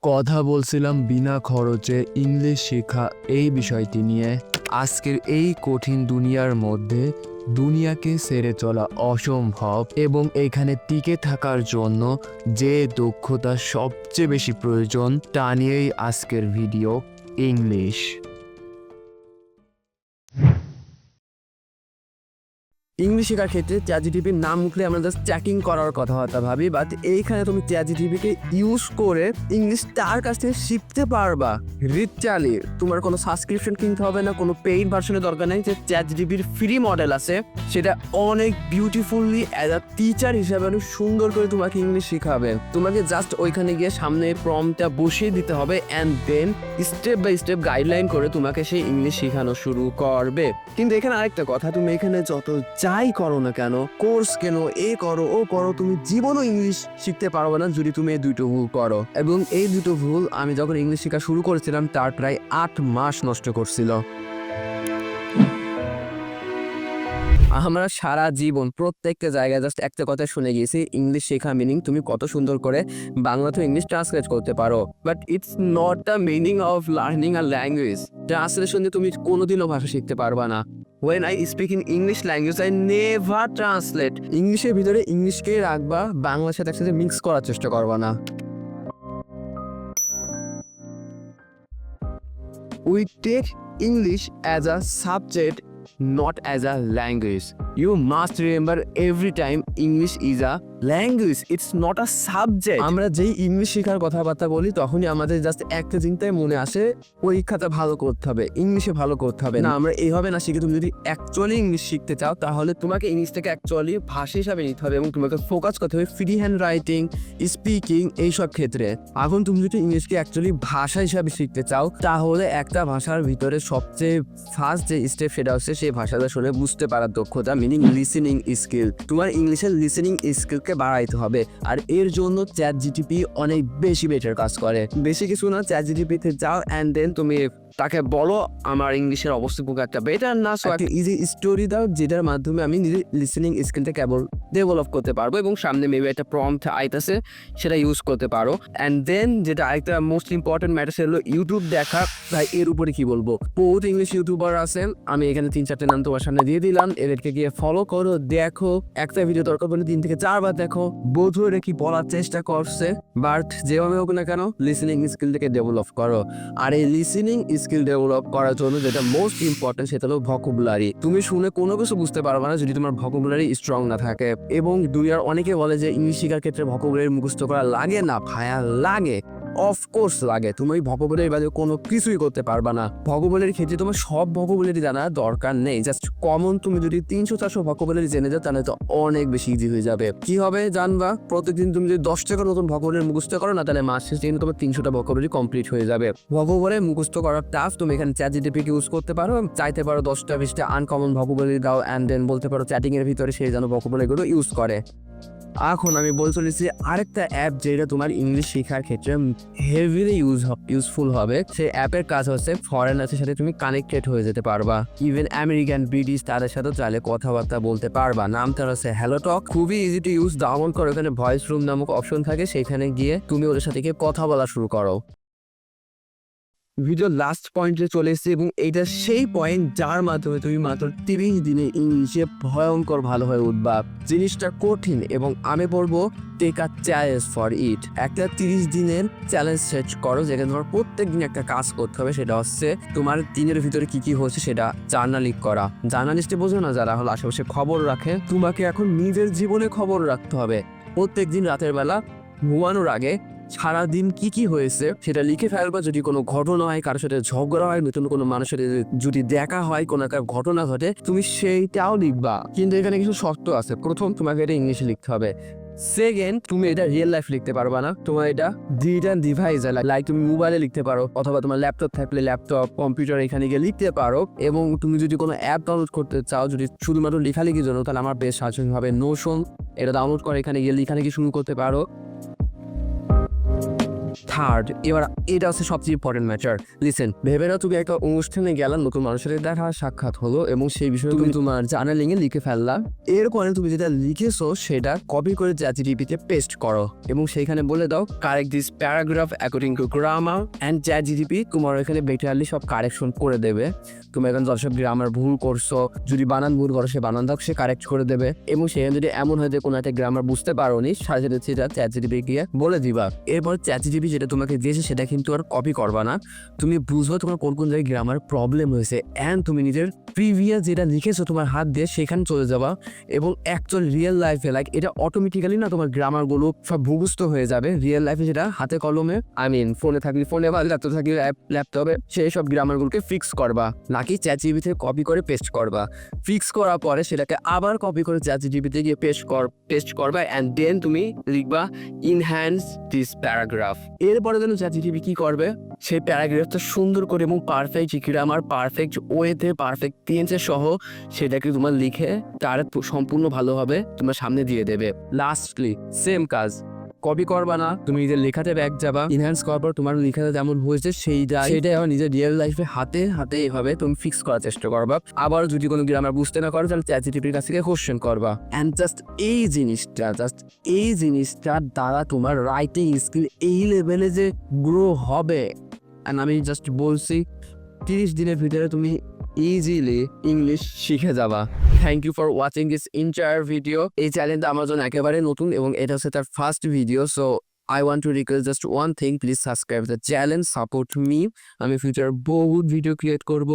কথা বলছিলাম বিনা খরচে ইংলিশ শেখা এই বিষয়টি নিয়ে। আজকের এই কঠিন দুনিয়ার মধ্যে দুনিয়াকে ছেড়ে চলা অসম্ভব এবং এখানে টিকে থাকার জন্য যে দক্ষতা সবচেয়ে বেশি প্রয়োজন তা নিয়েই আজকের ভিডিও ইংলিশ। ইংলিশ শেখার ক্ষেত্রে চ্যাটজিটিপির নাম মুখলে আমরা জাস্ট চেকিং করার কথাবার্তা ভাবি, বাট এইখানে তুমি চ্যাটজিটিপিকে ইউজ করে ইংলিশ তার কাছ থেকে শিখতে পারবা। রিচালি তোমার কোনো সাবস্ক্রিপশন কিনতে হবে না, কোনো পেইড ভার্সনের দরকার নেই। যে চ্যাটজিটিপির ফ্রি মডেল আছে সেটা অনেক বিউটিফুল্লি অ্যাজ আ টিচার হিসাবে অনেক সুন্দর করে তোমাকে ইংলিশ শেখাবে। তোমাকে জাস্ট ওইখানে গিয়ে সামনে প্রম্পটটা বসিয়ে দিতে হবে and then step by step guideline করে তোমাকে সেই ইংলিশ শেখানো শুরু করবে। কিন্তু এখানে আরেকটা কথা, তুমি এখানে যত যাই করো না কেন, কোর্স কেন, এ করো ও করো, তুমি জীবনও ইংলিশ শিখতে পারবে না যদি তুমি এই দুটো ভুল করো। এবং এই দুটো ভুল আমি যখন ইংলিশ শেখা শুরু করেছিলাম তার প্রায় 8 মাস নষ্ট করছিল। আমরা সারা জীবন প্রত্যেকটা জায়গায় জাস্ট একটা কথা শুনে গিয়েছি, ইংলিশ শেখা মিনিং তুমি কত সুন্দর করে বাংলা তো ইংলিশ ট্রান্সলেট করতে পারো, but it's not the meaning of learning a language. Translation দিয়ে তুমি কোনোদিনও ভাষা শিখতে পারবা না। When I speak in English language, I never translate. ইংলিশের ভিতরে ইংলিশকে রাখবা, বাংলার সাথে একসাথে মিক্স করার চেষ্টা করবা না। We take English as a subject, not as a language. You must remember every time English is a language, it's not a subject. আমরা যেই ইংলিশ শেখার কথাবার্তা বলি তখনই আমাদের জাস্ট একটা চিন্তায় মনে আসে, পরীক্ষাটা ভালো করতে হবে, ইংলিশে ভালো করতে হবে। না, আমরা এইভাবে না শিখে, তুমি যদি অ্যাকচুয়ালি ইংলিশ শিখতে চাও তাহলে তোমাকে ইংলিশটাকে অ্যাকচুয়ালি ভাষা হিসাবে নিতে হবে এবং তোমাকে ফোকাস করতে হবে ফ্রি হ্যান্ড রাইটিং, স্পিকিং এইসব ক্ষেত্রে। এখন তুমি যদি ইংলিশকে অ্যাকচুয়ালি ভাষা হিসাবে শিখতে চাও তাহলে একটা ভাষার ভিতরে সবচেয়ে ফার্স্ট যে স্টেপ সেটা হচ্ছে সেই ভাষাটা শুনে বুঝতে পারার দক্ষতা, মিনিং লিসেনিং স্কিল। তোমার ইংলিশের লিসেনিং স্কিলকে বাড়াইতে হবে, আর এর জন্য চ্যাটজিটিপি অনেক বেশি বেটার কাজ করে। বেশি কিছু না, চ্যাটজিটিপিতে যাও অ্যান্ড দেন তুমি তাকে বলো আমার ইংলিশের অবস্থা খুব একটা বেটার না, সো একটা ইজি স্টোরি দাও যেটার মাধ্যমে আমি নিজের লিসেনিং স্কিলটা কেবল ডেভেলপ করতে পারবো এবং সামনে মেবি একটা প্রম্পট আইতেছে সেটা ইউজ করতে পারো। অ্যান্ড দেন যেটা আরেকটা মোস্ট ইম্পর্টেন্ট ম্যাটার সেটা হলো ইউটিউব দেখা। ভাই এর উপরে কি বলবো, বহুত ইংলিশ ইউটিউবার আছেন, আমি এখানে 3-4টে নাম তোমার সামনে দিয়ে দিলাম, এদেরকে গিয়ে ফলো করো, দেখো, একটা ভিডিও দরকার পড়লে 3 থেকে 4 বার দেখো, বোধ হয়ে কি বলার চেষ্টা করছে, বাট যেভাবে হোক না কেন লিসেনিং স্কিলটাকে ডেভেলপ করো। আর এই লিসেনিং স্কিল ডেভেলপ করার জন্য যেটা মোস্ট ইম্পর্টেন্ট সেটা হলো ভোকাবুলারি। তুমি শুনে কোনো কিছু বুঝতে পারবে না যদি তোমার ভোকাবুলারি স্ট্রং না থাকে। এবং দুনিয়ার অনেকে বলে যে ইংলিশ শেখার ক্ষেত্রে ভোকাবুলারি মুখস্থ করা লাগে না। ভাইয়া লাগে, অফকোর্স লাগে। তুমি ওই ভোকাবুলারি বাদে কোনো কিছুই করতে পারবা না। ভোকাবুলারির ক্ষেত্রে তোমার সব ভোকাবুলারি জানা দরকার নেই, জাস্ট কমন তুমি যদি 300-400 ভোকাবুলারি জেনে যাও তাহলে তো অনেক বেশি ইজি হয়ে যাবে। কি হবে জানবা, প্রত্যেকদিন তুমি যদি 10 টাকা নতুন ভোকাবুলারি মুখস্থ করো না তাহলে মাস শেষে তোমার 300টা ভোকাবুলারি কমপ্লিট হয়ে যাবে। ভোকাবুলারি মুখস্থ করার টাফ, তুমি এখানে চ্যাটজিটিপিকে ইউজ করতে পারো, চাইতে পারো 10টা-20টা আনকমন ভোকাবুলারি দাও অ্যান্ড দেন বলতে পারো চ্যাটিং এর ভিতরে সেই যেন ভোকাবুলারিগুলো ইউজ করে। এখন আমি বলতে চলেছি আরেকটা অ্যাপ যেটা তোমার ইংলিশ শেখার ক্ষেত্রে হেভিলি ইউজফুল হবে। সেই অ্যাপের কাজ হচ্ছে ফরেনার্সের সাথে তুমি কানেক্টেড হয়ে যেতে পারবা, ইভেন আমেরিকান, ব্রিটিশ তাদের সাথেও চাইলে কথাবার্তা বলতে পারবা। নামটা হচ্ছে হ্যালো টক, খুবই ইজি টু ইউজ। ডাউনলোড করো, এখানে ভয়েস রুম নামক অপশন থাকে, সেখানে গিয়ে তুমি ওদের সাথে গিয়ে কথা বলা শুরু করো। ভিডিও লাস্ট পয়েন্টে চলে এসেছে এবং এইটা সেই পয়েন্ট যার মাধ্যমে তুমি মাত্র 30 দিনে ইংলিশে ভয়ঙ্কর ভালো হয়ে উঠবা। জিনিসটা কঠিন এবং আমি বলবো take a challenge for it. একটা 30 দিনের চ্যালেঞ্জ সেট করো যেখানে তোমার প্রত্যেক দিন একটা কাজ করতে হবে, সেটা হচ্ছে তোমার দিনের ভিতরে কি কি হচ্ছে সেটা জার্নালিং করা। জার্নালিস্টে বোঝো না, যারা হলো আশেপাশে খবর রাখে, তোমাকে এখন নিজের জীবনে খবর রাখতে হবে। প্রত্যেক দিন রাতের বেলা ঘুমানোর আগে সারাদিন কি কি হয়েছে সেটা লিখে ফেলবা। যদি কোনো ঘটনা হয়, কারোর সাথে ঝগড়া হয়, নতুন কোনো মানুষের যদি দেখা হয়, কোনো একটা ঘটনা ঘটে, তুমি সেইটাও লিখবা। কিন্তু এখানে কিছু শর্ত আছে। প্রথম, তোমাকে এটা ইংলিশে লিখতে হবে। সেকেন্ড, তুমি এটা রিয়েল লাইফ লিখতে পারবা না, তোমার এটা ডিজিটাল ডিভাইস লাইক তুমি মোবাইলে লিখতে পারো অথবা তোমার ল্যাপটপ থাকলে ল্যাপটপ, কম্পিউটার এখানে গিয়ে লিখতে পারো। এবং তুমি যদি কোনো অ্যাপ ডাউনলোড করতে চাও যদি শুধুমাত্র লেখালেখির জন্য, তাহলে আমার বেশ সাজেশন হবে নোশন, এটা ডাউনলোড করে এখানে গিয়ে লেখালেখি শুরু করতে পারো। থার্ড, এবার এটা হচ্ছে সবচেয়ে ইম্পর্টেন্ট ম্যাটার। লিসেন, ভেবে নাও তুমি একটা অনুষ্ঠানে গেলা, নতুন মানুষের সাথে দেখা সাক্ষাৎ হলো এবং সেই বিষয়ে তুমি তোমার জার্নালিং এ লিখে ফেললা। এরপরে তুমি যেটা লিখেছো সেটা কপি করে চ্যাটজিপিটিতে পেস্ট করো এবং সেইখানে বলে দাও correct this paragraph according to grammar and ChatGPT তোমার এখানে বেটারলি সব কারেকশন করে দেবে। তুমি এখন যতসব গ্রামার ভুল করছো, যদি বানান ভুল করো সে বানান দাও সে কারেক্ট করে দেবে এবং সেখানে যদি এমন হয় যে কোনো একটা গ্রামার বুঝতে পারো নি, সাথে সাথে সেটা চ্যাটজিপিটি গিয়ে বলে দিবা। এরপর চ্যাটজিপিটি যেটা তোমাকে দিয়েছে সেটা কিন্তু আর কপি করবা না, তুমি বুঝবো তোমার কোন কোন জায়গায় গ্রামার প্রবলেম হয়েছে অ্যান্ড তুমি নিজের প্রিভিয়াস যেটা লিখেছো তোমার হাত দিয়ে সেখানে চলে যাবা এবং অ্যাকচুয়াল রিয়েল লাইফে লাইক এটা অটোমেটিক্যালি না তোমার গ্রামারগুলো সব মুখস্থ হয়ে যাবে। রিয়েল লাইফে যেটা হাতে কলমে ফোনে থাকলে ফোনে বা ল্যাপটপ থাকলে ল্যাপটপে সেই সব গ্রামারগুলোকে ফিক্স করবা, নাকি চ্যাটজিপিটিতে কপি করে পেস্ট করবা। ফিক্স করার পরে সেটাকে আবার কপি করে চ্যাটজিপিটিতে গিয়ে পেস্ট করবা অ্যান্ড দেন তুমি লিখবা ইনহ্যান্স দিস প্যারাগ্রাফ। এরপরে যেন চ্যাটজিপিটি কি করবে, সেই প্যারাগ্রাফটা সুন্দর করে এবং পারফেক্ট গ্রামার, পারফেক্ট ওয়েতে, পারফেক্ট টেন্সে সহ সেটাকে তোমার লিখে তার সম্পূর্ণ ভালোভাবে তোমার সামনে দিয়ে দেবে। লাস্টলি সেম কাজ, কপি করবা না, তুমি নিজের লেখাতে ব্যাক যাবা, ইনহ্যান্স করার পর তোমার লেখাতে যেমন হয়েছে সেইটাই আবার নিজের রিয়েল লাইফে হাতে এভাবে তুমি ফিক্স করার চেষ্টা করবা। আবার যদি কোনো গ্রামার বুঝতে না পারো তাহলে চ্যাটজিপিটির কাছ থেকে কোশ্চেন করবা অ্যান্ড জাস্ট এই জিনিসটার দ্বারা তোমার রাইটিং স্কিল এই লেভেলে যে গ্রো হবে। অ্যান্ড আমি জাস্ট বলছি 30 দিনের ভিতরে তুমি ইজিলি ইংলিশ শিখে যাবা। Thank you for watching this entire video. এই চ্যানেলটা আমার জন্য একেবারে নতুন এবং এটা হচ্ছে তার first video, so I want to request just one thing, please subscribe the channel, support me. আমি ফিউচার বহুত ভিডিও ক্রিয়েট করব।